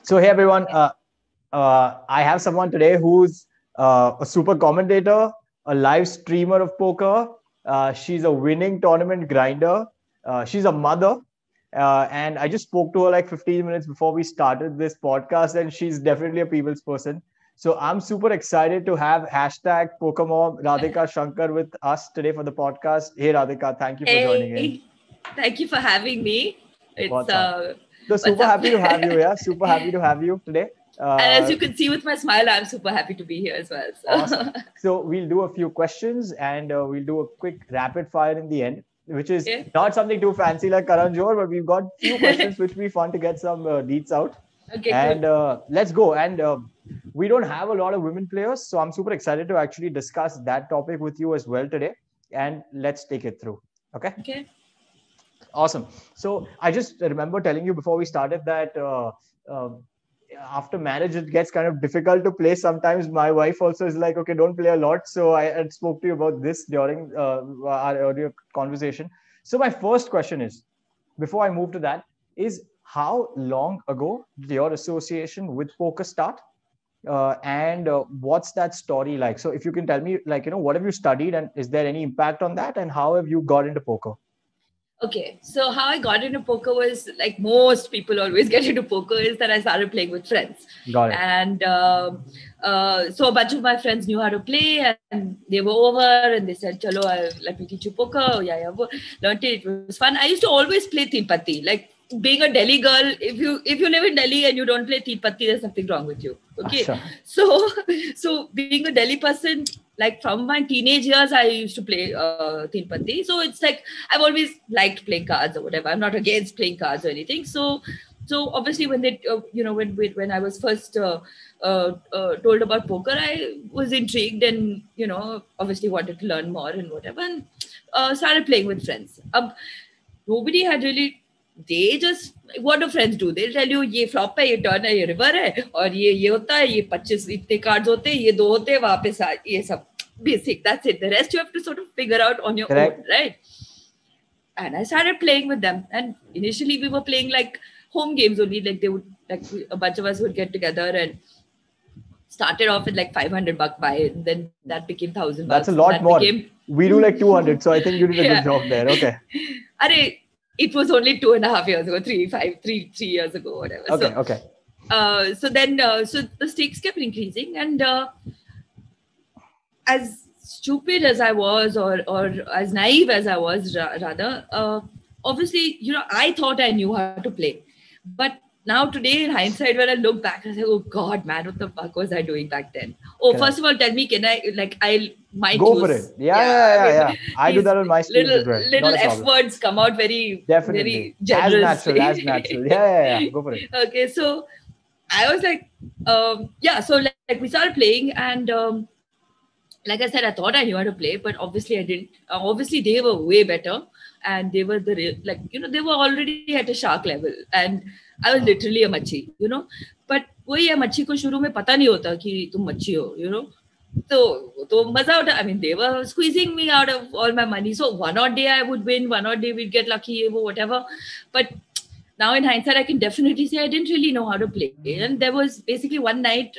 So, hey everyone, I have someone today who's a super commentator, a live streamer of poker. She's a winning tournament grinder. She's a mother. And I just spoke to her like 15 minutes before we started this podcast, and she's definitely a people's person. So I'm super excited to have hashtag Pokemon Radhika Shankar with us today for the podcast. Hey Radhika, thank you for joining in. Hey, thank you for having me. It's What's up? So what's super up? happy to have you. Yeah, super happy to have you today. And as Uh, you can see with my smile, I'm super happy to be here as well. Awesome. So, So we'll do a few questions and we'll do a quick rapid fire in the end, which is yeah. not something too fancy like Karan Johar, but we've got few questions which will be fun to get some deets out. Okay, cool. And let's go. And we don't have a lot of women players, so I'm super excited to actually discuss that topic with you as well today. And let's take it through. Okay. Okay. Awesome. So I just remember telling you before we started that uh, after marriage, it gets kind of difficult to play. Sometimes my wife also is like, okay, don't play a lot. So I had spoke to you about this during our earlier conversation. So my first question is, before I move to that, is how long ago did your association with poker start? And what's that story like? So if you can tell me, like, what have you studied and is there any impact on that? And how have you got into poker? Okay, so how I got into poker was like most people always get into poker is that I started playing with friends, Got it. and so a bunch of my friends knew how to play, and they were over and they said, "Chalo, let me teach you poker." Oh, yeah, learned it. It was fun. I used to always play Teen Patti. Like being a Delhi girl, if you live in Delhi and you don't play Teen Patti, there's something wrong with you. Okay, Sure. so so being a Delhi person, like from my teenage years, I used to play Teen Patti. So it's like I've always liked playing cards or whatever. I'm not against playing cards or anything. So obviously when they, when I was first told about poker, I was intrigued and obviously wanted to learn more and whatever, and started playing with friends. Nobody had really. They just, what do friends do? They'll tell you ये flop है, ये turn है, ये river है, और ये होता है, ये 25 इतने cards होते हैं, ये दो होते हैं, वहाँ पे ये सब basic. That's it. The rest you have to sort of figure out on your Correct. own, right? And I started playing with them. And initially we were playing like home games only. Like they would, like a bunch of us would get together and started off with like $500 buy, and then that became $1,000. That's a lot that more. Became... We do like 200. So I think you did a Yeah. good job there. Okay. It was only 2.5 years ago, 3 years ago, whatever. Okay. So then the stakes kept increasing, and as stupid as I was, or as naive as I was, rather, obviously, I thought I knew how to play. But now today, in hindsight, when I look back, I say, oh God, man, what the fuck was I doing back then? Oh, Correct. first of all, tell me, can I, like, I might Go use... for it. Yeah. I do these that on my streams as well. Little Not a F problem. words come out very, Definitely. very generously. As natural. Yeah. Go for it. Okay, so I was like, so like we started playing, and like I said, I thought I knew how to play, but obviously I didn't. Obviously they were way better, and they were the real, like, they were already at a shark level, and I was literally a machi, But वही है, मच्छी को शुरू में पता नहीं होता कि तुम मच्छी हो, तो मजा out. I mean, they were squeezing me out of all my money. So one odd day I would win, one odd day we'd get lucky, whatever. But now in hindsight, I can definitely say I didn't really know how to play. And there was basically one night,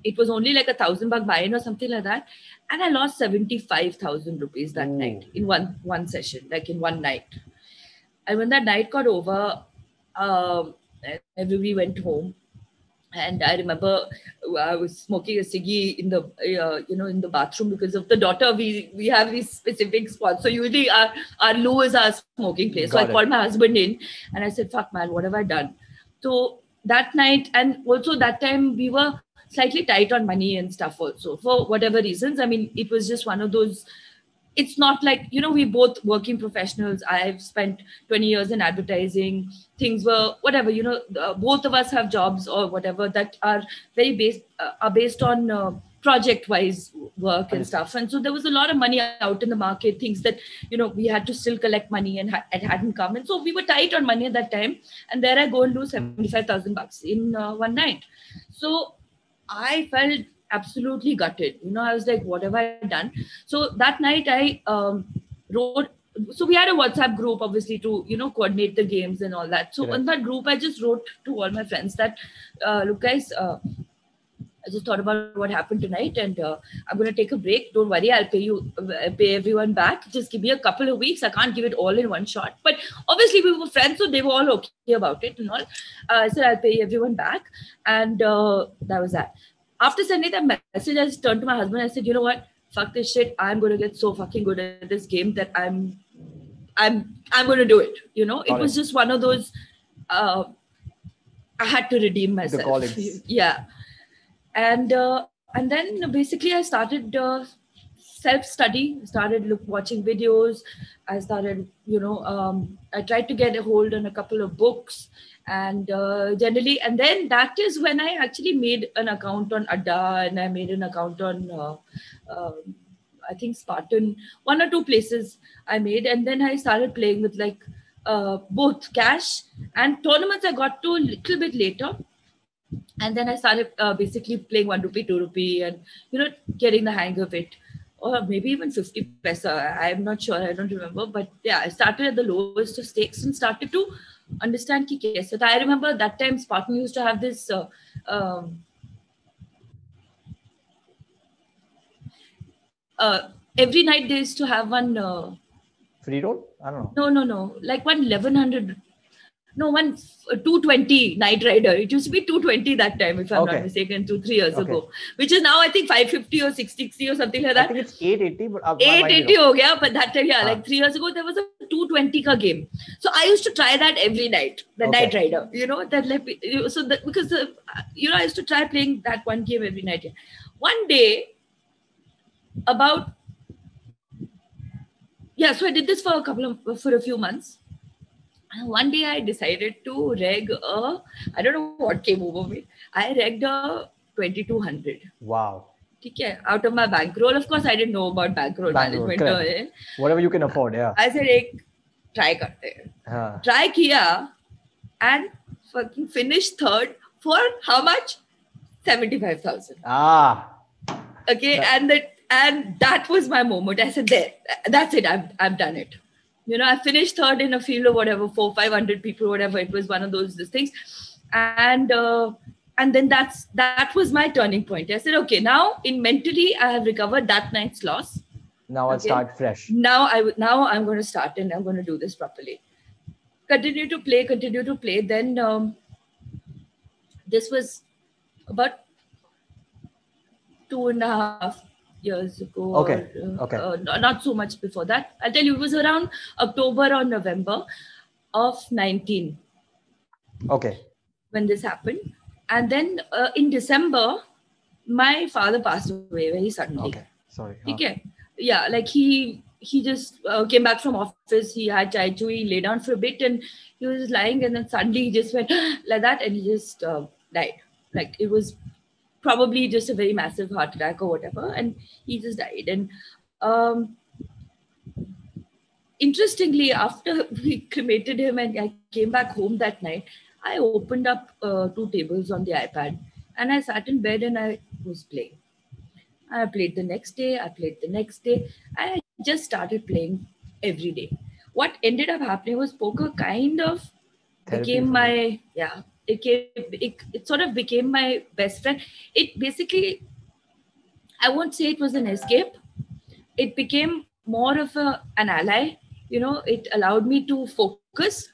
it was only like $1,000 buy-in or something like that, and I lost 75,000 rupees that night in one session, like in one night. And when that night got over, everybody went home, and I remember I was smoking a ciggy in the in the bathroom because of the daughter. We have these specific spots, so usually our loo is our smoking place. So I called my husband in, and I said, "Fuck, man, what have I done?" So that night, and also that time, we were slightly tight on money and stuff also for whatever reasons. I mean, it was just one of those. It's not like, we both working professionals. I've spent 20 years in advertising. Things were whatever, both of us have jobs or whatever that are very based on project wise work and stuff. And so there was a lot of money out in the market, things that, we had to still collect money, and it hadn't come. And so we were tight on money at that time. And there I go and lose $75,000 in one night. So I felt absolutely gutted. I was like, what have I done? So that night I wrote so we had a WhatsApp group, obviously, to coordinate the games and all that. So in that group, I just wrote to all my friends that, look, guys, I just thought about what happened tonight, and I'm going to take a break. Don't worry, I'll pay everyone back. Just give me a couple of weeks. I can't give it all in one shot. But obviously, we were friends, so they were all okay about it and all. I said, I'll pay everyone back, and that was that. After sending that message, I just turned to my husband. I said, you know what? Fuck this shit. I'm going to get so fucking good at this game that I'm going to do it. It was just one of those. I had to redeem myself. Yeah. And then basically I started self-study, started watching videos. I started, I tried to get a hold on a couple of books, and generally, and then that is when I actually made an account on Adda, and I made an account on I think Spartan, one or two places I made, and then I started playing with both cash and tournaments. I got to a little bit later. And then I started basically playing 1 rupee, 2 rupee, and getting the hang of it, or maybe even 50 paisa. I'm not sure. I don't remember. But yeah, I started at the lowest of stakes and started to understand ki kaise. So I remember that time Spartan used to have this. Every night they used to have one. Free roll? I don't know. No. Like one 1100. No, one 220 Knight Rider. It used to be 220 that time, if I'm not mistaken, 2-3 years ago. Which is now, I think, 550 or 660 or something like that. I think it's 880. But 880 ho gaya, but that time, like 3 years ago, there was a 220 ka game. So I used to try that every night, the Knight Rider. Because I used to try playing that one game every night. One day, so I did this for a few months. One day I decided to reg I don't know what came over me. I regged a 2200. Wow. Okay, out of my bankroll. Of course, I didn't know about bankroll management. Whatever you can afford, yeah. I said, try karte. Try kiya and fucking finished third for how much? 75,000. Okay, and that was my moment. I said, that's it. I've done it. I finished third in a field of whatever, 400-500 people, whatever. It was one of those things. And then that was my turning point. I said, okay, now mentally, I have recovered that night's loss. Now I'll start fresh. Now I'm going to start and I'm going to do this properly. Continue to play. Then this was about 2.5 years ago. Not so much before that. I'll tell you, it was around October or November of 19. Okay. When this happened. And then in December, my father passed away very suddenly. Okay. Sorry. Okay. Yeah, like he just came back from office. He had chai chu. He lay down for a bit and he was lying, and then suddenly he just went like that, and he just died. Like it was probably just a very massive heart attack or whatever, and he just died. And interestingly, after we cremated him and I came back home that night, I opened up 2 tables on the iPad and I sat in bed and I was playing. I played the next day, and I just started playing every day. What ended up happening was poker kind of became my, it sort of became my best friend. It basically, I won't say it was an escape. It became more of an ally. It allowed me to focus,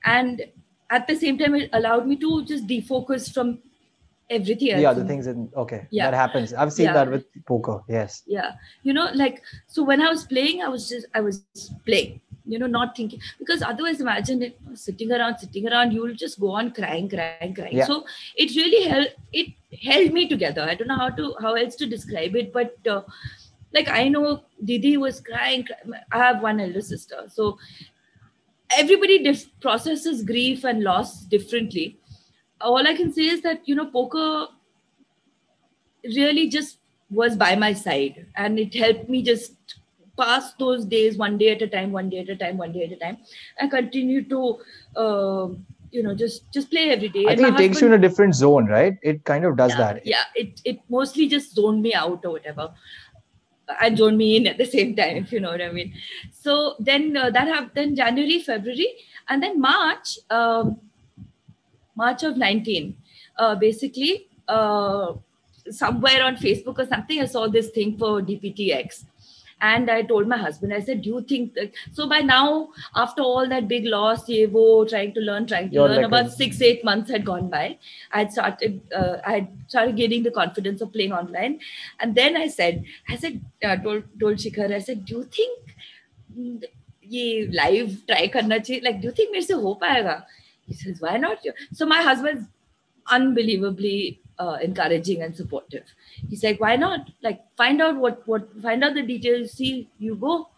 and at the same time, it allowed me to just defocus from everything else. Yeah, the things that happens. I've seen that with poker. Yes. Yeah. So when I was playing, I was playing, not thinking, because otherwise imagine it sitting around, you will just go on crying. Yeah. So it really held me together. I don't know how else to describe it, but I know Didi was crying. I have one elder sister. So everybody processes grief and loss differently. All I can say is that, poker really just was by my side, and it helped me just pass those days one day at a time. I continue to, just play every day. I think it takes you in a different zone, right? It kind of does that. Yeah, it mostly just zoned me out or whatever. and join me in at the same time, if you know what I mean. So then that happened January, February, and then March of 19. Basically, somewhere on Facebook or something, I saw this thing for DPTX. And I told my husband, I said, do you think that? So by now, after all that big loss, trying to learn, about 6-8 months had gone by. I had started gaining the confidence of playing online. And then I told Shikhar, I said, do you think ये live try करना चाहिए? Like, do you think मेरे से हो पाएगा? He says, why not? So my husband's unbelievably encouraging and supportive. He's like, why not? Like, find out find out the details, see, you go.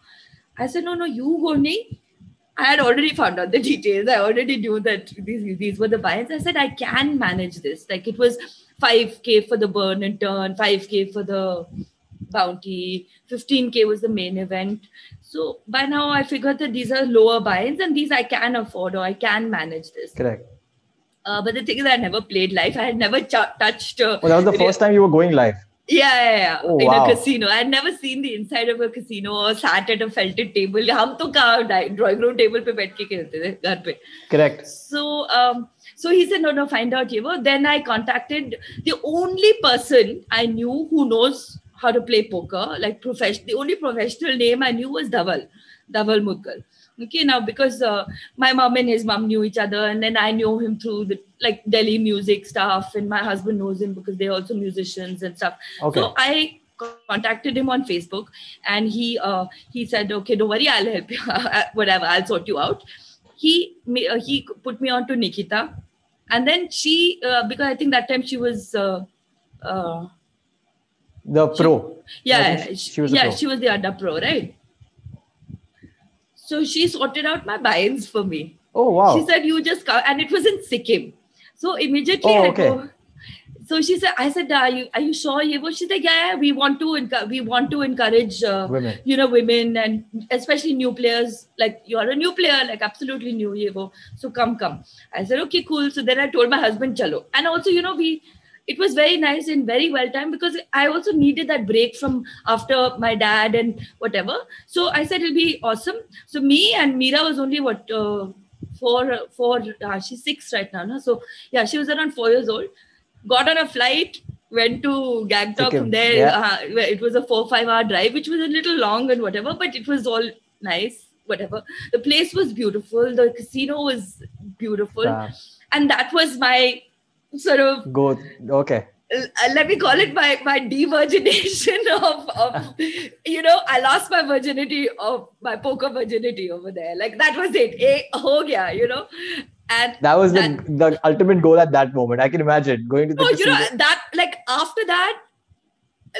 I said, no, you go, nahi. I had already found out the details. I already knew that these were the buy-ins. I said, I can manage this. Like, it was 5K for the burn and turn, 5K for the bounty, 15K was the main event. So by now I figured that these are lower buy-ins and these I can afford, or I can manage this. Correct. But the thing is, I never played live. I had never touched. That was the first time you were going live. Yeah. Oh, in wow. a casino. I had never seen the inside of a casino or sat at a felted table. हम तो कहाँ drawing room table पे बैठ के खेलते थे घर पे. Correct. So he said, no, find out. Then I contacted the only person I knew who knows how to play poker, like the only professional name I knew was Dhaval Mudgal. Okay, now because my mom and his mom knew each other, and then I knew him through the like Delhi music stuff, and my husband knows him because they're also musicians and stuff. Okay. So I contacted him on Facebook, and he said, okay, don't worry, I'll help you. Whatever, I'll sort you out. He put me on to Nikita, and then she because I think that time she was the pro. She was the Adda pro, right? So she sorted out my buy-ins for me. Oh, wow. She said, you just come, and it was in Sikkim. So immediately I go. So she said, I said, are you sure? She's like, yeah, we want to encourage women. Women, and especially new players. Like, you're a new player, like absolutely new. So come. I said, okay, cool. So then I told my husband, chalo. And also, it was very nice and very well timed because I also needed that break from after my dad and whatever. So I said, it'll be awesome. So me and Meera was only four, she's 6 right now. No? So yeah, she was around 4 years old. Got on a flight, went to Gangtok. From there. Yeah. It was a 4-5 hour drive, which was a little long and whatever, but it was all nice, whatever. The place was beautiful. The casino was beautiful. And that was my sort of okay. Let me call it my de-virgination of I lost my virginity of my poker virginity over there. Like, that was it. Ho gaya, and that was the ultimate goal at that moment. I can imagine going to the casino. That, like, after that,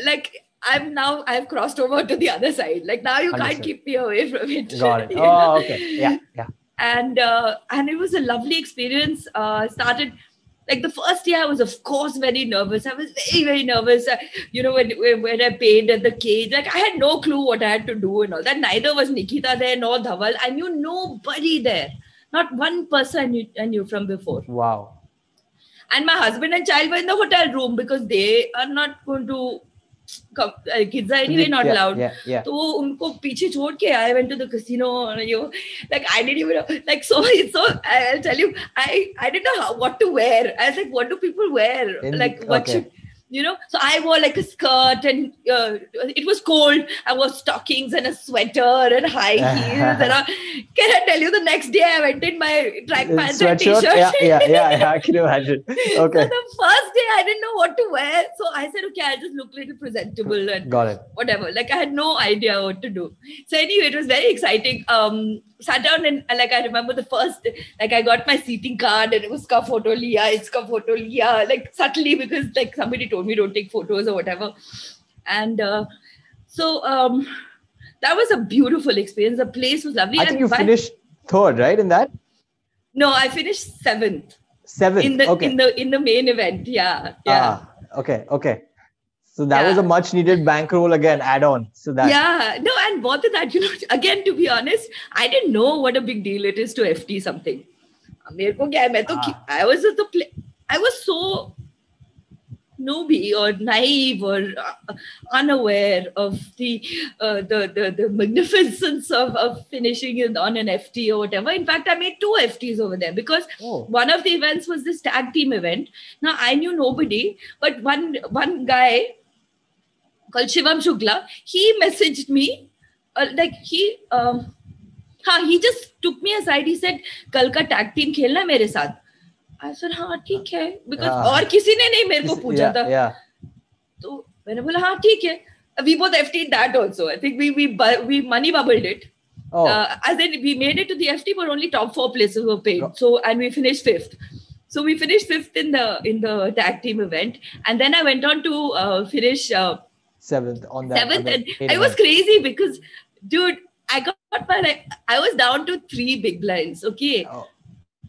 like, I've crossed over to the other side. Like, now you can't keep me away from it. Got it. Oh, okay. Yeah. And it was a lovely experience. Started, like, the first day I was, of course, very nervous. I was very, very nervous. When I paid at the cage, like, I had no clue what I had to do and all that. Neither was Nikita there nor Dhaval. I knew nobody there. Not one person I knew from before. Wow. And my husband and child were in the hotel room because they are not going to come. Kids are anyway not allowed. Yeah. So unko piche chhod ke, I went to the casino. Like, I didn't even know. Like, so I'll tell you, I didn't know what to wear. I was like, what do people wear? What should... so I wore like a skirt, and it was cold. I wore stockings and a sweater and high heels. Can I tell you, the next day I went in my track pants and t-shirt. Yeah, I can imagine. Okay. So the first day I didn't know what to wear. So I said, okay, I'll just look a little presentable and got it. Whatever. Like, I had no idea what to do. So anyway, it was very exciting. Sat down and, like, I remember the first, like, I got my seating card and it was uska photo liya, like, subtly, because, like, somebody told me don't take photos or whatever. And so that was a beautiful experience. The place was lovely. I think you finished 3rd, right, in that? No, I finished 7th. 7th. In the main event. Yeah. Okay. So that was a much needed bankroll again, add on. So that. Yeah. No, and more than that, again, to be honest, I didn't know what a big deal it is to FT something. I was so newbie or naive or unaware of the magnificence of finishing it on an FT or whatever. In fact, I made 2 FTs over there because one of the events was this tag team event. Now I knew nobody, but one guy called Shivam Shukla, he messaged me he just took me aside. He said, "कल का tag team खेलना है मेरे साथ." I said, हाँ ठीक है, because और किसी ने नहीं मेरे को पूछा था, तो मैंने बोला हाँ ठीक है. We both FT'd that also. I think we money bubbled it. As in we made it to the FT, but only top 4 places were paid. So and we finished 5th. So we finished 5th in the tag team event, and then I went on to finish 7th on that. 7th, and it was crazy because, dude, I was down to 3 big blinds, okay,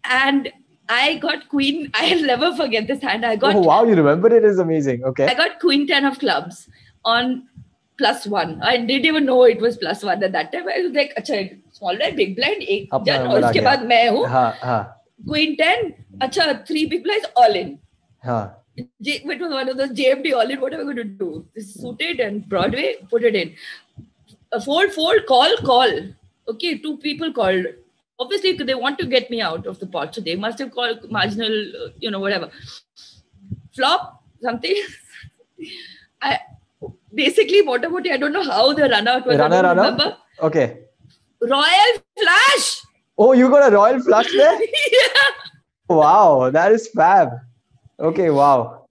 and I got queen. I'll never forget this hand. I got. Oh wow, you remember it? Is amazing. Okay. I got queen 10 of clubs on +1. I didn't even know it was +1 at that time. I was like, अच्छा, small blind, big blind, एक जन, और उसके बाद मैं हूँ. Queen 10, अच्छा, 3 big blinds, all in. It was one of those JMD all in. What am I going to do? This is suited and Broadway, put it in. Fold, call. Okay, 2 people called. Obviously, they want to get me out of the pot, so they must have called marginal, whatever. Flop, something. Basically, I don't know how the run-out was. Remember? Okay. Royal Flush! Oh, you got a Royal Flush there? Yeah. Wow, that is fab. Okay, wow.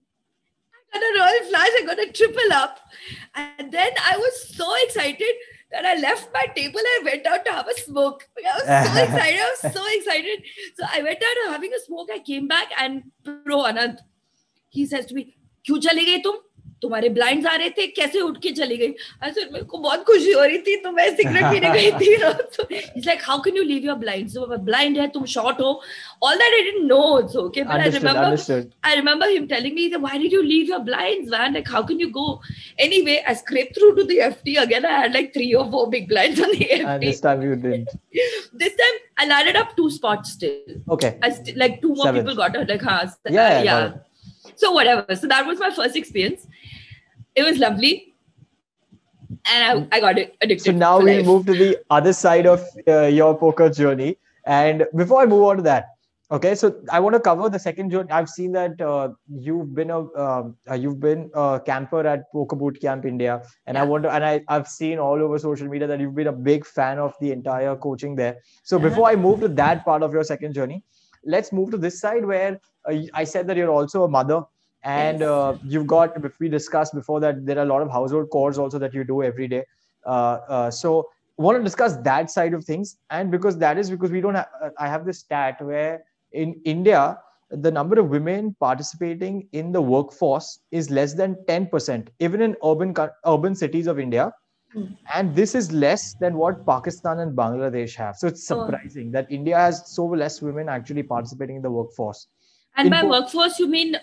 I got a Royal Flush, I got a triple up. And then I was so excited that I left my table and went out to have a smoke. I was so excited. So I went out having a smoke. I came back and Pro Anand, he says to me, "क्यों चली गई तुम? तुम्हारे blinds आ रहे थे, कैसे उठ के चली गई?" I said, मेरे को बहुत खुशी हो रही थी, तो मैं सिगरेट पीने गई थी. So he's like, "How can you leave your blinds? So blind है, तुम short हो." All that I didn't know. It's okay, but Understood. I remember him telling me that, "Why did you leave your blinds, man? Like, how can you go?" Anyway, I scraped through to the FT again. I had like 3 or 4 big blinds on the FT. And this time you didn't. This time I landed up 2 spots still. Okay. Like 2 more 7th. people got it. Like, yeah. So whatever. So that was my first experience. It was lovely. And I got addicted. So now we move to the other side of your poker journey. And before I move on to that, okay, so I want to cover the second journey. I've seen that you've been a camper at Poker Boot Camp India, and I've seen all over social media that you've been a big fan of the entire coaching there. So before I move to that part of your second journey, let's move to this side where I said that you're also a mother. And you've got, if we discussed before that, there are a lot of household chores also that you do every day. So I want to discuss that side of things. And because we don't have, I have this stat where in India, the number of women participating in the workforce is less than 10%, even in urban cities of India. And this is less than what Pakistan and Bangladesh have. So it's surprising that India has so less women actually participating in the workforce. And by workforce, you mean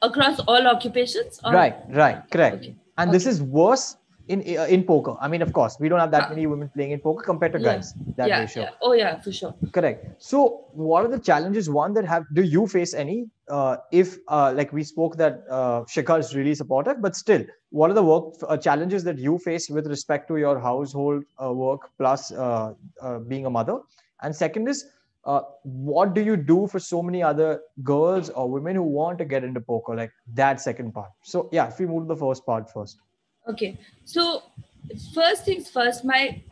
across all occupations? Or? Right, correct. Okay. And this is worse in poker. I mean, of course, we don't have that many women playing in poker compared to guys. That ratio. Yeah. Oh yeah, for sure. Correct. So what are the challenges? One do you face any? If like we spoke that Shikhar is really supportive, but still, what are the challenges that you face with respect to your household work plus being a mother? And second is, what do you do for so many other girls or women who want to get into poker, like that second part? So yeah, if we move to the first part first. Okay, so first things first, when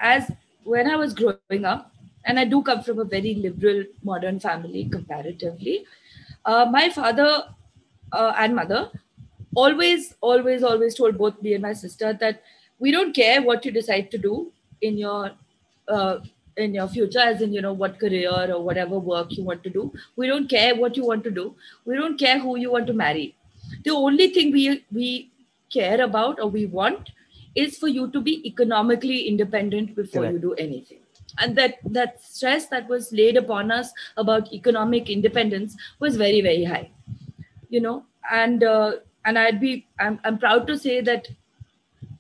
I was growing up, and I do come from a very liberal modern family comparatively, my father and mother always told both me and my sister that we don't care what you decide to do in your future, as in, what career or whatever work you want to do. We don't care what you want to do. We don't care who you want to marry. The only thing we care about or we want is for you to be economically independent before you do anything. And that stress that was laid upon us about economic independence was very, very high, and I'm proud to say that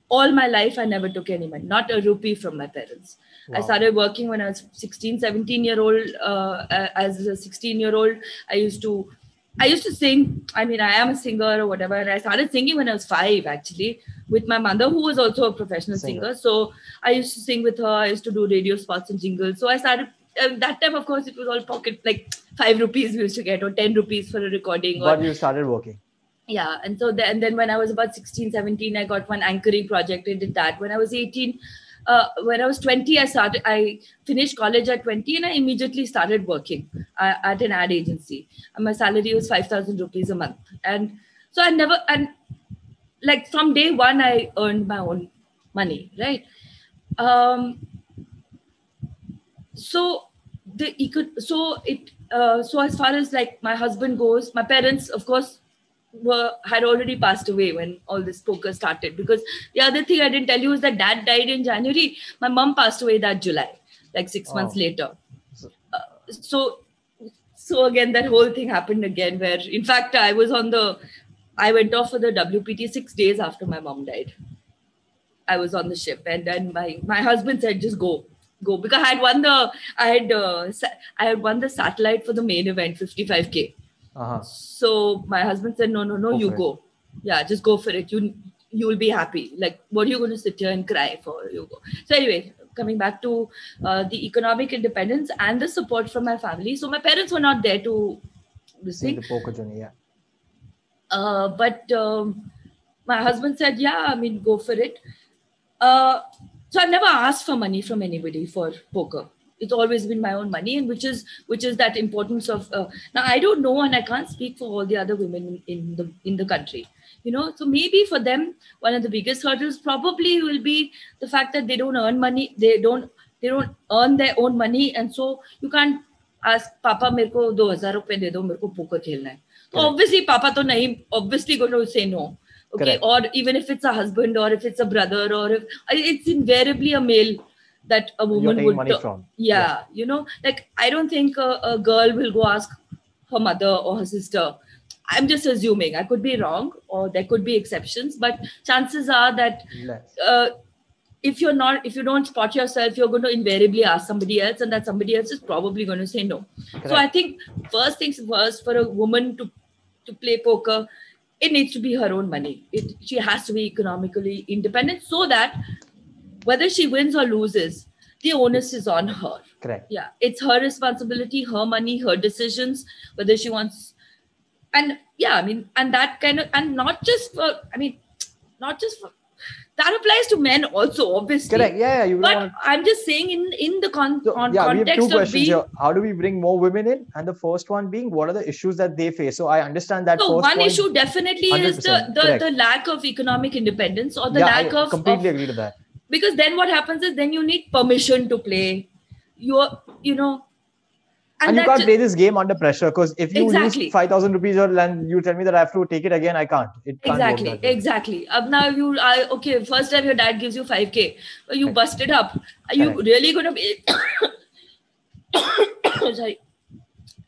all my life, I never took any money, not a rupee from my parents. Wow. I started working when I was 16, 17 year old. As a 16-year-old, I used to I used to sing. I mean, I am a singer or whatever. And I started singing when I was 5, actually, with my mother, who was also a professional singer. So I used to sing with her. I used to do radio spots and jingles. So I started. That time, of course, it was all pocket, like 5 rupees we used to get, or 10 rupees for a recording. But you started working. Yeah. And so then when I was about 16, 17, I got one anchoring project. I did that. When I was 18, when I was 20, I finished college at 20 and I immediately started working at an ad agency. And my salary was 5,000 rupees a month. And so like from day one, I earned my own money, right? So as far as like my husband goes, my parents, of course, had already passed away when all this poker started. Because the other thing I didn't tell you is that dad died in January. My mom passed away that July, like 6 months later. So again, that whole thing happened again, where in fact I went off for the WPT 6 days after my mom died. I was on the ship, and then my husband said, just go, because I had won the satellite for the main event, 55K. So my husband said, no, you go. Yeah, just go for it. You'll be happy. Like, what are you going to sit here and cry for? You go. So anyway, coming back to the economic independence and the support from my family. So my parents were not there to see the poker journey, yeah. But my husband said, yeah, I mean, go for it. So I've never asked for money from anybody for poker. It's always been my own money, and which is that importance of now I don't know, and I can't speak for all the other women in the country, so maybe for them one of the biggest hurdles probably will be the fact that they don't earn money, they don't earn their own money, and so you can't ask Papa mere ko 2,000 rupees de do, mere ko poker khelna hai. So obviously Papa to nahi, obviously going to say no. Okay. Correct. Or even if it's a husband, or if it's a brother, or if it's invariably a male that a woman would money from. Yeah, like I don't think a girl will go ask her mother or her sister. I'm just assuming, I could be wrong, or there could be exceptions, but chances are that if you don't spot yourself, you're going to invariably ask somebody else, and that somebody else is probably going to say no. Correct. So I think first things first, for a woman to play poker, it needs to be her own money. She has to be economically independent, so that whether she wins or loses, the onus is on her. Correct. Yeah, it's her responsibility, her money, her decisions, whether she wants. And yeah, I mean, and that kind of, and not just for that applies to men also, obviously. Correct. Yeah. But I'm just saying in the context we have two questions here. How do we bring more women in? And the first one being, what are the issues that they face? So I understand that. So one issue definitely is the lack of economic independence, or the lack of. Completely agree to that. Because then what happens is, then you need permission to play. And you can't play this game under pressure, because if you lose 5,000 rupees and you tell me that I have to take it again, I can't. It can't work. Exactly. Now okay, first time your dad gives you 5K, you bust it up. Are you really going to be... Sorry.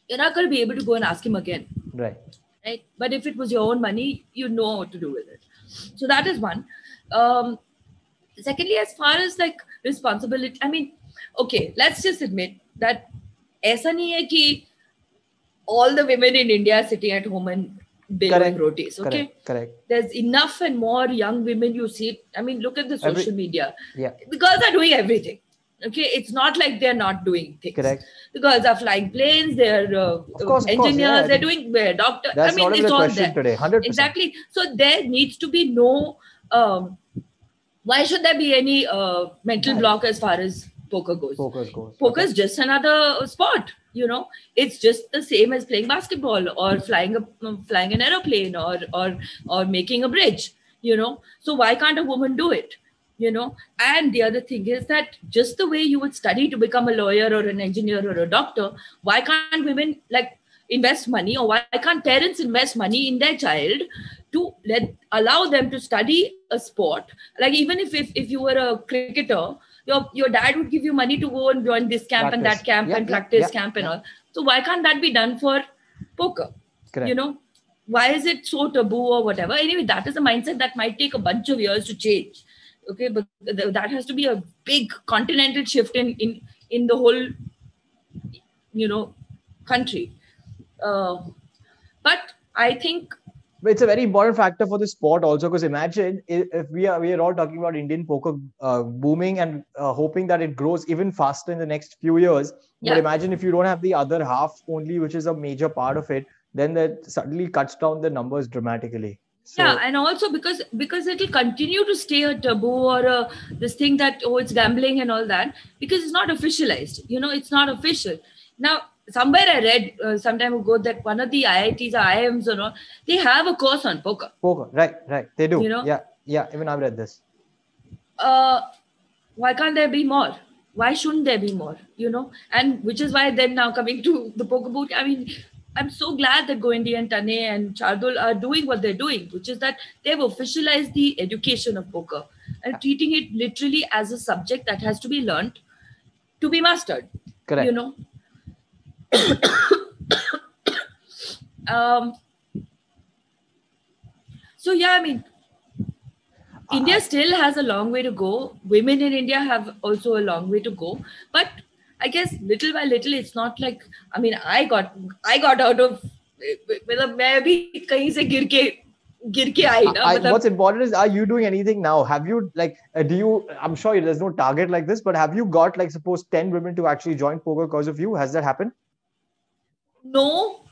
You're not going to be able to go and ask him again. Right. But if it was your own money, you know what to do with it. So that is one. Secondly, as far as like responsibility, I mean, okay, let's just admit that ऐसा नहीं है कि all the women in India are sitting at home and baking rotis. Okay, correct. There's enough and more young women you see. I mean, look at the social media. Yeah, the girls are doing everything. Okay, it's not like they're not doing things. Correct. The girls are flying planes. They're engineers. They're doing doctors. That's not it's all there today. 100%. Exactly. So there needs to be no. Why should there be any mental block as far as poker goes? Poker is just another sport. It's just the same as playing basketball, or flying an aeroplane, or making a bridge. So why can't a woman do it? And the other thing is that just the way you would study to become a lawyer or an engineer or a doctor, why can't women invest money, or why can't parents invest money in their child to allow them to study a sport? Like, even if you were a cricketer, your dad would give you money to go and join this camp and that camp and practice camp and all. So why can't that be done for poker? Correct. Why is it so taboo or whatever? Anyway, that is a mindset that might take a bunch of years to change. Okay, but that has to be a big continental shift in the whole, country. But I think But it's a very important factor for the sport also, because imagine if we are all talking about Indian poker booming and hoping that it grows even faster in the next few years. But yeah, imagine if you don't have the other half only, which is a major part of it, then that suddenly cuts down the numbers dramatically. yeah, So and also because it'll continue to stay a taboo or this thing that, oh, it's gambling and all that, because it's not officialized. It's not official. Now, somewhere I read some time ago that one of the IITs or IIMs or not, they have a course on poker. poker, right, they do. You know, Yeah. Even I've read this. uh, why can't there be more? Why shouldn't there be more? And which is why then now coming to the poker boot, I mean, I'm so glad that Goendy and Tane and Chardol are doing what they're doing, which is that they've officialized the education of poker and treating it literally as a subject that has to be learned to be mastered. Correct. So yeah, I mean, India still has a long way to go. Women in India have also a long way to go. But I guess little by little, it's not like, I mean, I got out of, मैं भी कहीं से गिर के आई ना. What's important is, are you doing anything now? Have you I'm sure there's no target like this, but have you got suppose 10 women to actually join poker because of you? Has that happened? No,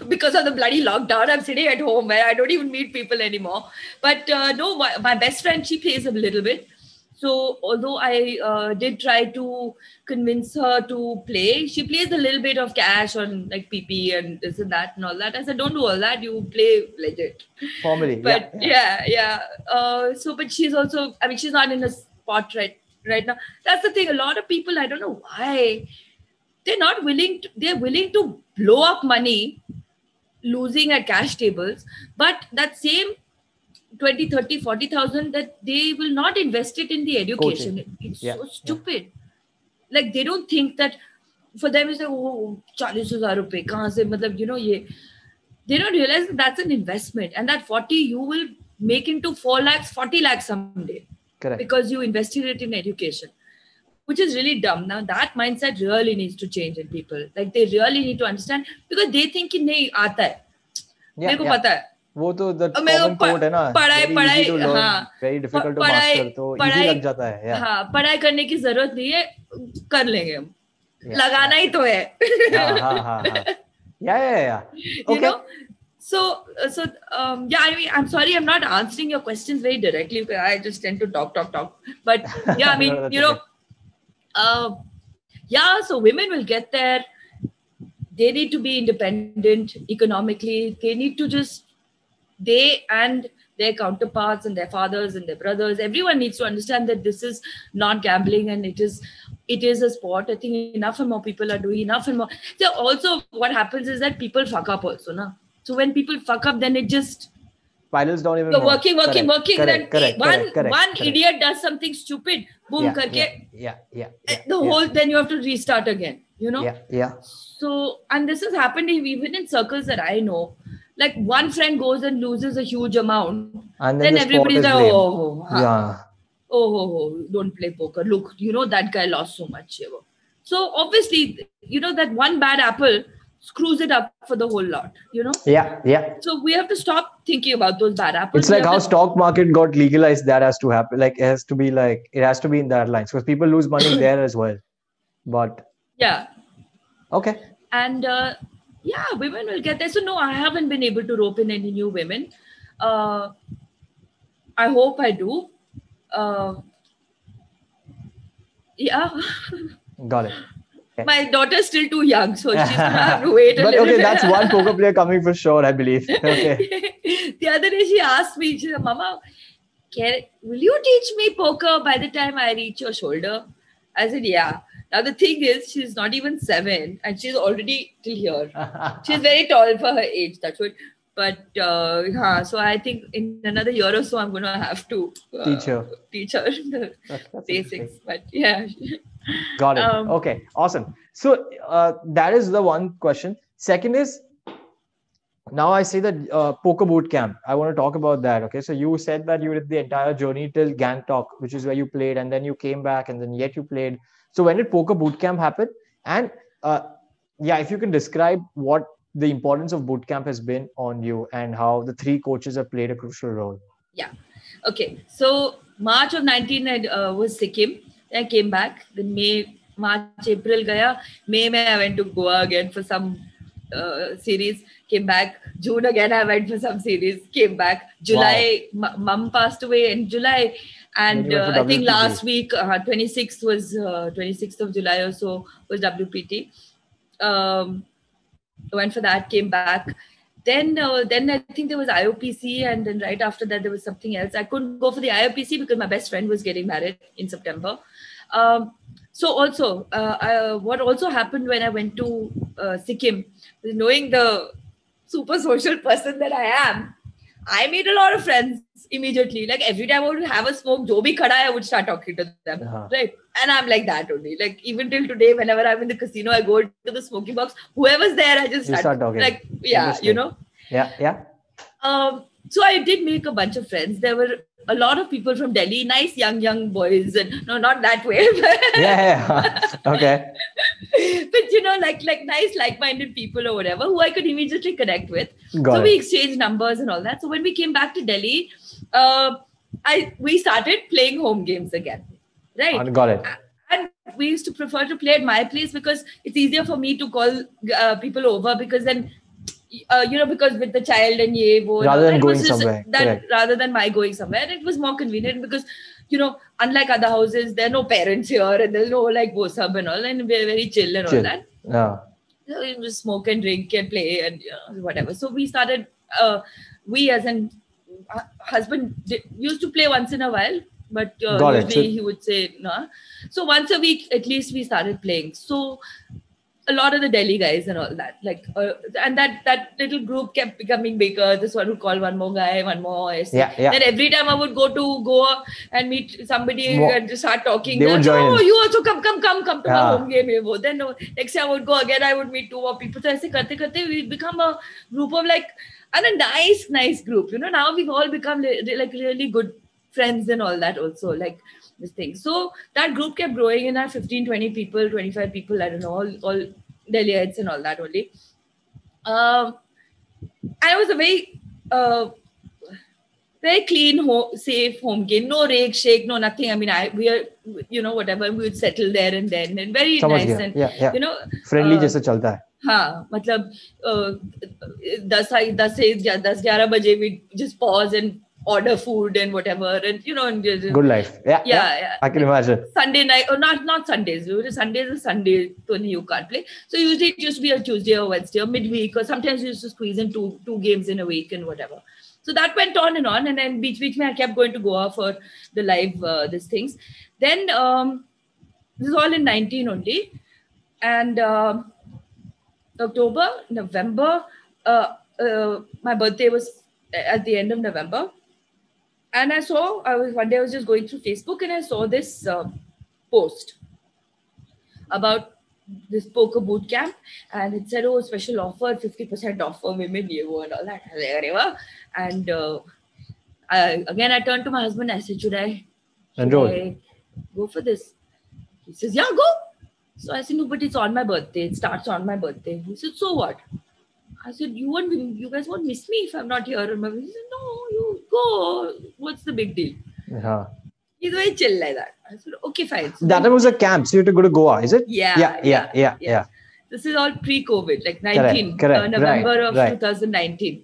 because of the bloody lockdown, I'm sitting at home where I don't even meet people anymore. But no, my best friend, she plays a little bit. So although I did try to convince her to play, she plays a little bit of cash on PP and this and that and all that. I said, don't do all that. You play legit. Formally. But yeah. But she's also, I mean, she's not in a spot right now. That's the thing. A lot of people, I don't know why, they're willing to blow up money losing at cash tables, but that same 20, 30, 40,000 that they will not invest it in the education. It's so stupid. Like they don't think that for them it's like, oh, 40,000 rupees, kahan se, matlab, they don't realize that that's an investment, and that 40 you will make into 4 lakhs, 40 lakhs someday. Correct. Because you invested it in education, which is really dumb. Now that mindset really needs to change in people. Like they really need to understand, because they think कि नहीं आता है, मेरे को पता है. वो तो the common quote है ना, पढ़ाई very difficult to master, तो easy लग जाता है. हाँ, पढ़ाई करने की जरूरत नहीं है, कर लेंगे हम, लगाना ही तो है. Yeah. Okay. So yeah, I mean, I'm sorry, I'm not answering your questions very directly because I just tend to talk. But yeah, I mean, so women will get there. They need to be independent economically. They need to they and their counterparts and their fathers and their brothers, everyone needs to understand that this is not gambling and it is a sport. I think enough and more people are doing enough and more. So also what happens is that people fuck up also, na? So when people fuck up, then it just spirals down even more. You're working. Then one idiot does something stupid, boom, karke. The whole, then you have to restart again, Yeah. So, and this has happened even in circles that I know. Like one friend goes and loses a huge amount, and then everybody's like, oh, don't play poker. Look, that guy lost so much. So obviously, that one bad apple screws it up for the whole lot, Yeah. So we have to stop thinking about those bad apples. It's like how stock market got legalized. That has to happen. Like it has to be in that line, because people lose money there as well. But yeah. Okay. And yeah, women will get there. So no, I haven't been able to rope in any new women. I hope I do. Yeah. Got it. Okay. My daughter's still too young, so she's gonna have to wait a little bit. Okay, that's one poker player coming for sure, I believe. Okay. The other day she asked me, she said, Mama, will you teach me poker by the time I reach your shoulder? I said, yeah. Now the thing is, she's not even 7 and she's already till here. She's very tall for her age, that's what. But so I think in another year or so, I'm going to have to teach her the basics. But yeah. Got it. Okay, awesome. So that is the one question. Second is, now I see that Poker Boot Camp. I want to talk about that. Okay, so you said that you did the entire journey till Gangtok, which is where you played, and then you came back, and then yet you played. So when did Poker Boot Camp happen? And if you can describe what the importance of boot camp has been on you and how the 3 coaches have played a crucial role. Yeah. Okay. So March of 19 was Sikkim. Then I came back. Then March, April gaya. May I went to Goa again for some series. Came back. June again I went for some series. Came back. July, mum passed away in July. And I think last week, 26th of July or so was WPT. Went for that, came back. Then I think there was IOPC, and then right after that there was something else. I couldn't go for the IOPC because my best friend was getting married in September. So also, what also happened when I went to Sikkim, knowing the super social person that I am, I made a lot of friends immediately. Like every time I would have a smoke, jo bhi khada hai, I would start talking to them. Right. And I'm like that only. Like even till today, whenever I'm in the casino, I go to the smoking box. Whoever's there, I just start talking. Like, yeah, you know. Yeah. So I did make a bunch of friends. There were a lot of people from Delhi, nice young boys, and no, not that way. Yeah. Okay. But you know, like nice, like-minded people or whatever, who I could immediately connect with. We exchanged numbers and all that. So when we came back to Delhi, we started playing home games again. Right. Got it. And we used to prefer to play at my place because it's easier for me to call people over, because then because with the child and rather than going somewhere, rather than my going somewhere, it was more convenient because unlike other houses, there are no parents here and there's no like wo sab and all, and we're very chill and all that. So we just smoke and drink and play and whatever. So we started. We as an husband used to play once in a while, but usually he would say no. So once a week at least we started playing. So a lot of the Delhi guys and all that, and that little group kept becoming bigger. This one would call one more guy, one more. Yeah. Then every time I would go to Goa and meet somebody and just start talking. They would join in. You also come to my home game. Then next time I would go again, I would meet 2 more people. So aise karte we become a group of and a nice group. Now we've all become like really good friends and all that also. This thing. So that group kept growing in our 15, 20 people, 25 people, I don't know, all Delhiites and all that only. And it was a very clean, safe home game. No rake, shake, no nothing. I mean, we are, whatever, we would settle there and then. And very nice. And, friendly jaisa chalta hai. हाँ मतलब 10-11 बजे we just pause and order food and whatever, and good life. Yeah, I can imagine. Sunday night, or not Sundays. Sundays is Sunday, so you can't play. So usually it used to be a Tuesday or Wednesday or midweek, or sometimes we used to squeeze in two games in a week and whatever. So that went on, and then beach mein I kept going to Goa for the live these things. Then this is all in 19 only, and October, November, my birthday was at the end of November. And one day I was just going through Facebook and I saw this post about this poker boot camp, and it said, special offer, 50% off for women, and all that. And again, I turned to my husband. I said, should I go for this? He says, yeah, go. So I said, no, but it's on my birthday. It starts on my birthday. He said, so what? I said, you guys won't miss me if I'm not here. And he said, no, you go. What's the big deal? Yeah. He's very chill like that. I said, okay, fine. So that was a camp. So you had to go to Goa, is it? Yeah. This is all pre-COVID, like 19, correct. November of 2019.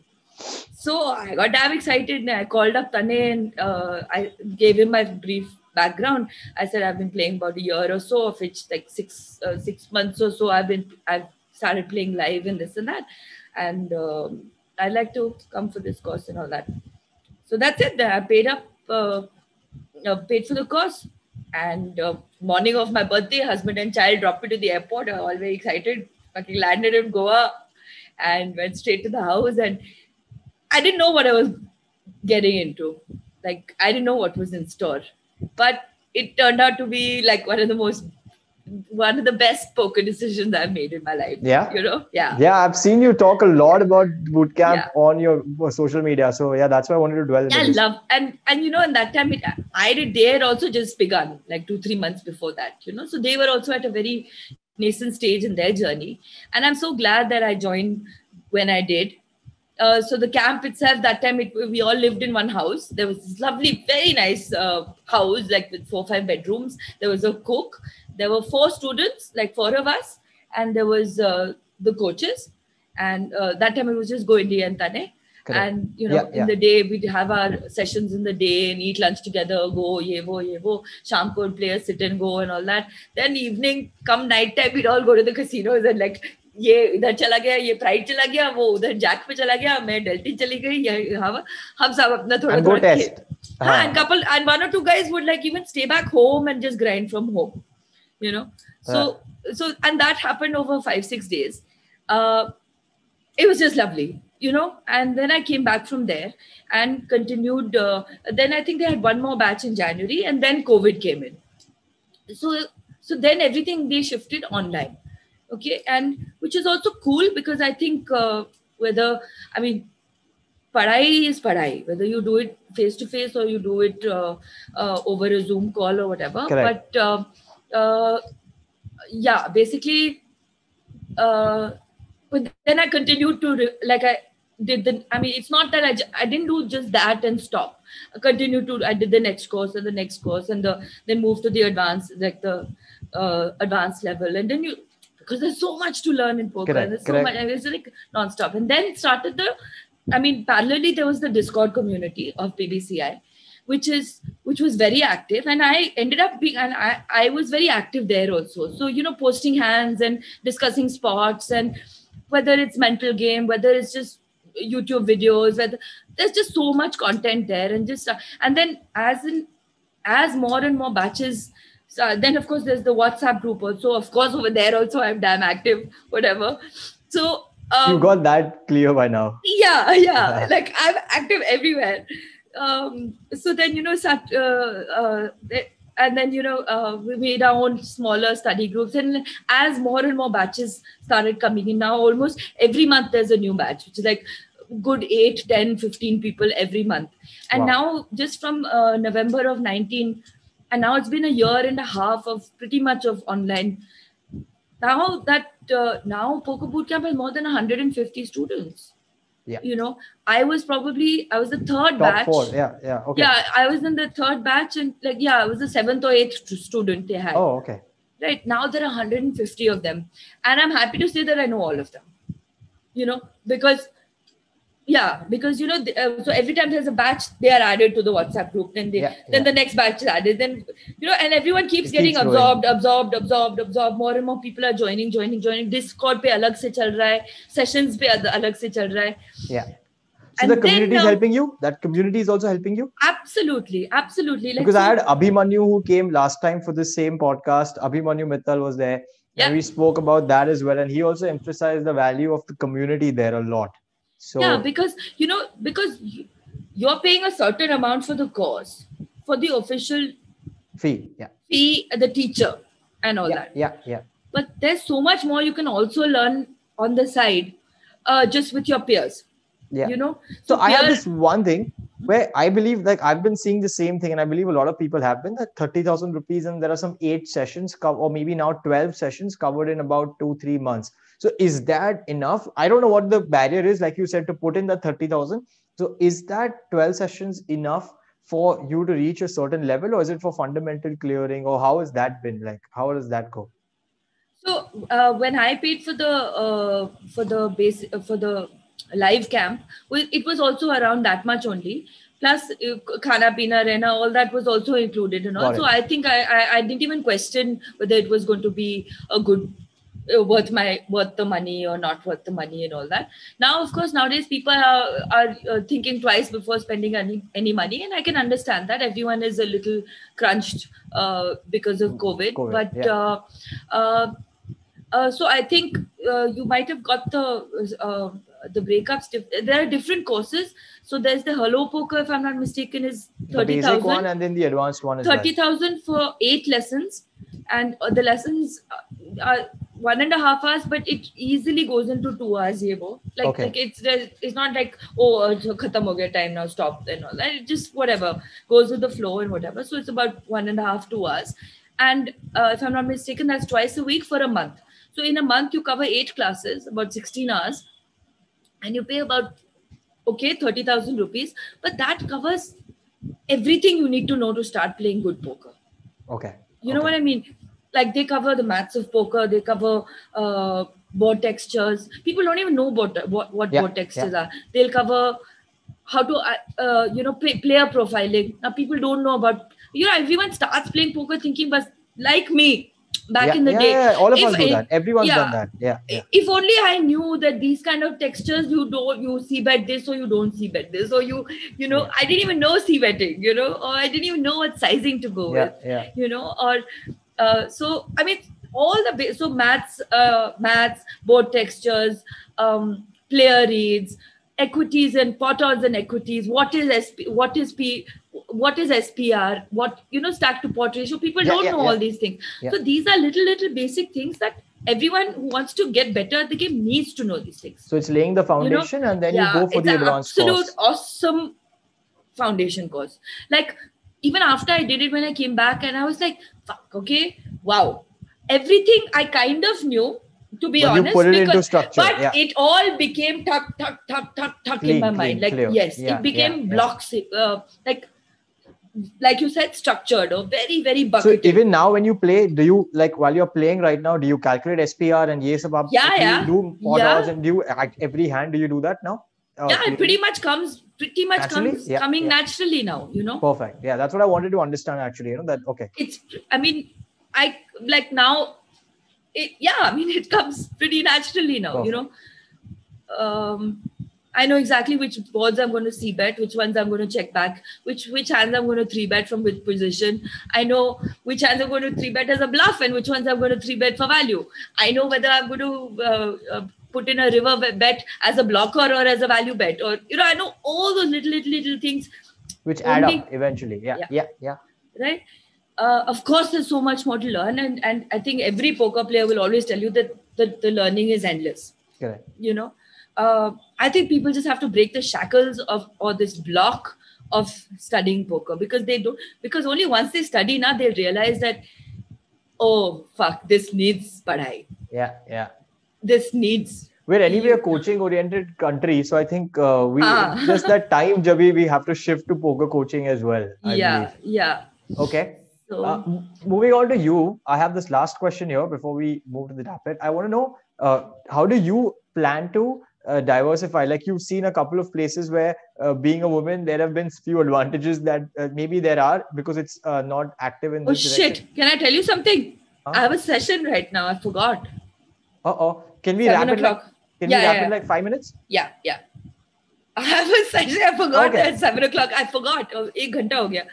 So I got damn excited and I called up Tane and I gave him my brief background. I said, I've been playing about a year or so, of which like 6 months or so I've started playing live and this and that. And I'd like to come for this course and all that. So that's it. I paid for the course. And morning of my birthday, husband and child dropped me to the airport. I was all very excited. Fucking landed in Goa and went straight to the house. And I didn't know what I was getting into. Like, I didn't know what was in store. But it turned out to be like one of the best poker decisions I've made in my life. Yeah. Yeah. I've seen you talk a lot about bootcamp on your social media. So yeah, that's why I wanted to dwell into this. I love, and in that time, they had also just begun like 2-3 months before that, so they were also at a very nascent stage in their journey. And I'm so glad that I joined when I did. So the camp itself, that time we all lived in one house. There was this lovely, very nice house, like with 4 or 5 bedrooms. There was a cook. There were 4 students, like 4 of us, and there was the coaches. And that time it was just Go India and Tane. Correct. And in the day we'd have our sessions in the day and eat lunch together. Go ye wo. Sham ko play a sit and go and all that. Then evening, come night time, we'd all go to the casinos and like, ये इधर चला गया, ये pride चला गया, वो उधर Jack पे चला गया, मैं डेल्टी चली गई, हम सब अपना थोड़ा थोड़ा खेल. And one or two guys would like even stay back home and just grind from home, so and that happened over 5-6 days. It was just lovely, and then I came back from there and continued. Then I think they had one more batch in January, and then COVID came in. So then everything, they shifted online. Okay, and which is also cool because I think padhai is padhai, whether you do it face to face or you do it over a Zoom call or whatever. Correct. But basically, but then I continued to it's not that I didn't do just that and stop. I did the next course and the next course and then moved to the advanced, like the advanced level, and then because there's so much to learn in poker. Correct, there's so much, and it's like non-stop. And then it started parallelly there was the Discord community of PBCI, which was very active, and I ended up being, and I was very active there also. So posting hands and discussing spots, and whether it's mental game, whether it's just YouTube videos, whether there's just so much content there, and then as more and more batches. So then, of course, there's the WhatsApp group also. Of course, over there also, I'm damn active, whatever. So you got that clear by now. Yeah. Like I'm active everywhere. So then, and then we made our own smaller study groups, and as more and more batches started coming in, now almost every month there's a new batch, which is like good 8, 10, 15 people every month. And now just from November of 19. And now it's been a year and a half of pretty much of online. Now now Poker Bootcamp has more than 150 students. Yeah. I was the third Top batch. 4. Yeah. Okay. Yeah, I was in the third batch, and I was the 7th or 8th student they had. Oh, okay. Right. Now there are 150 of them. And I'm happy to say that I know all of them. Because so every time there's a batch, they are added to the WhatsApp group. Then the next batch is added. Then and everyone keeps getting absorbed. More and more people are joining. Discord pe alag se chal raha hai. Sessions pe alag se chal raha hai. Yeah. So and the community is helping you. That community is also helping you. Absolutely. Because I had Abhimanyu who came last time for the same podcast. Abhimanyu Mittal was there, and we spoke about that as well. And he also emphasized the value of the community there a lot. So because you're paying a certain amount for the course, for the official fee, the teacher and all that. Yeah. But there's so much more you can also learn on the side, just with your peers. Yeah. So I have this one thing where I believe, like I've been seeing the same thing, and I believe a lot of people have been, that 30,000 rupees, and there are some 8 sessions or maybe now 12 sessions covered in about 2-3 months. So is that enough? I don't know what the barrier is, like you said, to put in the 30,000. So is that 12 sessions enough for you to reach a certain level, or is it for fundamental clearing, or how has that been? Like, how does that go? So when I paid for the live camp, it was also around that much only. Plus khana pina rehna, all that was also included, So I think I didn't even question whether it was going to be a good worth the money or not worth the money and all that. Now, of course, nowadays people are thinking twice before spending any money, and I can understand that everyone is a little crunched because of COVID. But so I think you might have got the breakups. There are different courses. So there's the Hello Poker, if I'm not mistaken, is 30,000. The basic one, and then the advanced one is 30,000 for 8 lessons, and the lessons are 1.5 hours, but it easily goes into 2 hours. Like it's not like khatam ho gaya, time now, stop and all that. It just whatever goes with the flow and whatever. So it's about 1.5-2 hours, and if I'm not mistaken, that's twice a week for a month. So in a month you cover 8 classes, about 16 hours. and you pay about 30,000 rupees, but that covers everything you need to know to start playing good poker. Okay. You know what I mean? Like they cover the maths of poker, they cover board textures. People don't even know what board textures are. They'll cover how to player profiling. Now people don't know about, everyone starts playing poker thinking, but like me back in the day. Yeah, all of us do that. Everyone's done that. Yeah. If only I knew that these kind of textures, you see bet this or you don't see bet this, or I didn't even know see betting, or I didn't even know what sizing to go with, so I mean all the maths, board textures, player reads, equities and pot odds and equities. What is SPR? What stack to pot ratio? People don't know all these things. So these are little basic things that everyone who wants to get better at the game needs to know these things. So it's laying the foundation, and then you go for the advanced course. Absolute awesome foundation course. Like even after I did it, when I came back, and I was like, fuck, okay, wow, everything I kind of knew, to be honest, you put it into structure, but it all became tuck in my mind. Like clear. Yes, it became blocks. Like you said, structured or very, very bucketed. So even now when you play, do you, like while you're playing right now, do you calculate SPR and yes above? Do you do pot odds, and do you at every hand, do you do that now? It pretty much comes coming naturally now, Perfect. Yeah, that's what I wanted to understand actually, that, okay. It comes pretty naturally now, I know exactly which boards I'm going to see bet, which ones I'm going to check back, which hands I'm going to 3-bet from which position. I know which hands I'm going to 3-bet as a bluff and which ones I'm going to 3-bet for value. I know whether I'm going to put in a river bet as a blocker or as a value bet, or I know all those little things which add up eventually. Yeah. Right. Of course, there's so much more to learn, and I think every poker player will always tell you that the learning is endless. Correct. I think people just have to break the shackles or this block of studying poker, because only once they study now they'll realize that, oh fuck, this needs padhai. Yeah. This needs. We're anyway a coaching oriented country, so I think it's just that time Jabi we have to shift to poker coaching as well. I believe. Okay. So, moving on to you, I have this last question here before we move to the rapid. I want to know, how do you plan to diversify? Like you've seen a couple of places where being a woman, there have been few advantages that maybe there are because it's not active in this direction. Shit. Can I tell you something? I have a session right now. I forgot. Can we wrap it? Can we wrap in like 5 minutes? Yeah. I have a session. I forgot at 7 o'clock. I forgot. 1 ghanta ho gaya.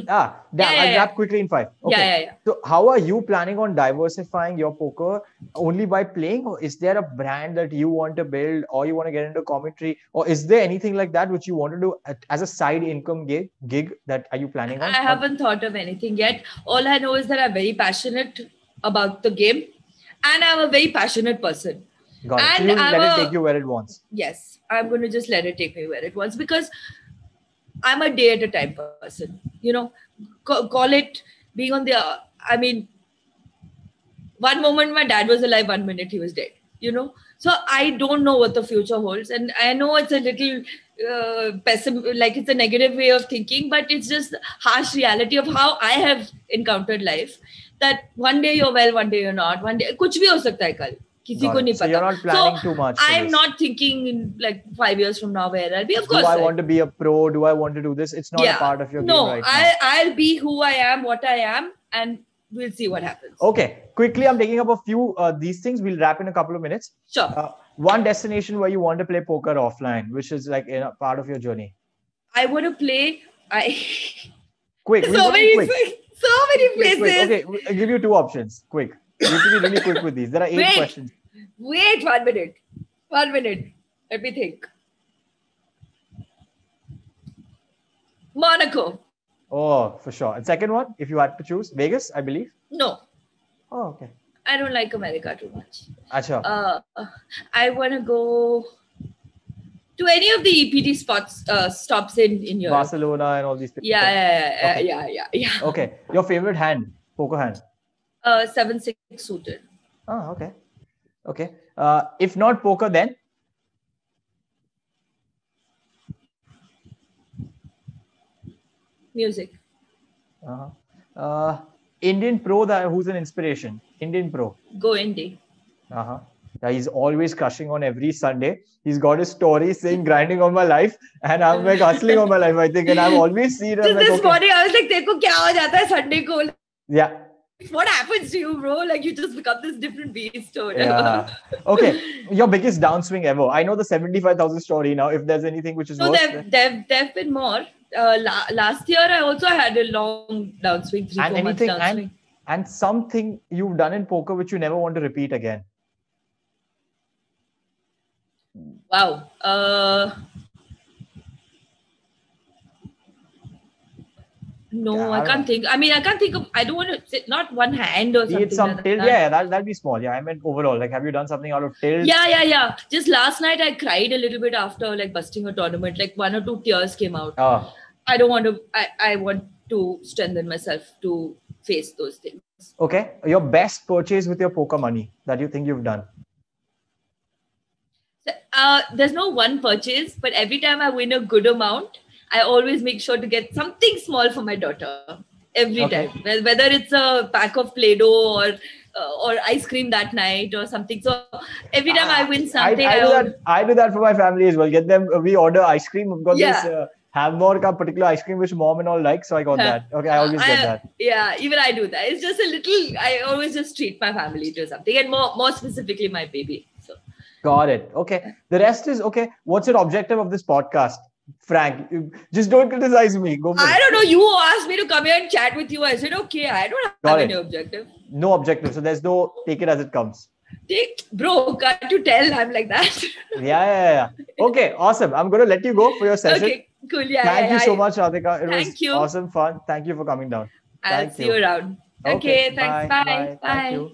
I'll wrap quickly in 5. Okay. Yeah. So how are you planning on diversifying your poker? Only by playing, or is there a brand that you want to build, or you want to get into commentary, or is there anything like that which you want to do as a side income gig that are you planning on? I haven't thought of anything yet. All I know is that I'm very passionate about the game, and I'm a very passionate person. Got it. So you let it take you where it wants. Yes, I'm going to just let it take me where it wants, because I'm a day at a time person. Call it being on the. One moment my dad was alive, 1 minute he was dead. So I don't know what the future holds, and I know it's a little like it's a negative way of thinking, but it's just harsh reality of how I have encountered life. That one day you're well, one day you're not. One day kuch bhi ho sakta hai kal. So you're not planning too much. I'm not thinking in like 5 years from now where I'll be. Of course, do I want to be a pro? Do I want to do this? It's not a part of your game right now. I'll be who I am, what I am, and we'll see what happens. Okay, quickly, I'm taking up a few these things. We'll wrap in a couple of minutes. Sure. One destination where you want to play poker offline, which is like a part of your journey. I want to play. Quick. So many places. Quick. Okay, I'll give you 2 options. Quick. You have to be really quick with these. There are 8 questions. Wait 1 minute. 1 minute. Let me think. Monaco. Oh, for sure. And second one, if you had to choose, Vegas, I believe? No. Oh, okay. I don't like America too much. Achha. I want to go to any of the EPT stops in Europe. Barcelona and all these places. Yeah. Okay. Your favorite hand, poker hand? 7-6 suited. Oh, okay. If not poker, then? Music. Uh-huh. Indian pro who's an inspiration. Indian pro. Go indie. Uh-huh. Yeah, he's always crushing on every Sunday. He's got his story saying grinding on my life, and I'm like hustling on my life, I think. And I've always seen him. Just like, this morning, I was like, "Teko kya ho jata hai Sunday ko?" Yeah. What happens to you, bro? Like you just become this different beast or whatever. Yeah. Okay. Your biggest downswing ever. I know the 75,000 story now. If there's anything which is No, worse. there've been more. Last year, I also had a long downswing, 3-4 months downswing. And something you've done in poker which you never want to repeat again. Wow. No, I can't think. I mean, I can't think of. I don't want to say not one hand or something. It's some tilt. Yeah, that'll be small. Yeah, I meant overall. Like, have you done something out of tilt? Yeah. Just last night, I cried a little bit after like busting a tournament. Like 1 or 2 tears came out. I don't want to. I want to strengthen myself to face those things. Okay, your best purchase with your poker money that you think you've done? There's no one purchase, but every time I win a good amount, I always make sure to get something small for my daughter every time. Whether it's a pack of Play-Doh or ice cream that night or something. So every time I win something, I do that for my family as well. Get them. We order ice cream. We've got this Hamburg particular ice cream which mom and all like. So I got that. Okay, I always get that. Yeah, even I do that. It's just a little. I always just treat my family to something, and more specifically my baby. So. Got it. Okay. The rest is okay. What's your objective of this podcast? Frank, just don't criticize me. Go for I don't know. You asked me to come here and chat with you. I said, okay, I don't have any objective. No objective. So there's no take it as it comes. Bro, can't you tell I'm like that? Yeah. Okay, awesome. I'm going to let you go for your session. Okay, cool. Yeah. Thank you so much, Radhika. It was awesome fun. Thank you for coming down. I'll see you around. Okay, thanks. Bye. Thank you.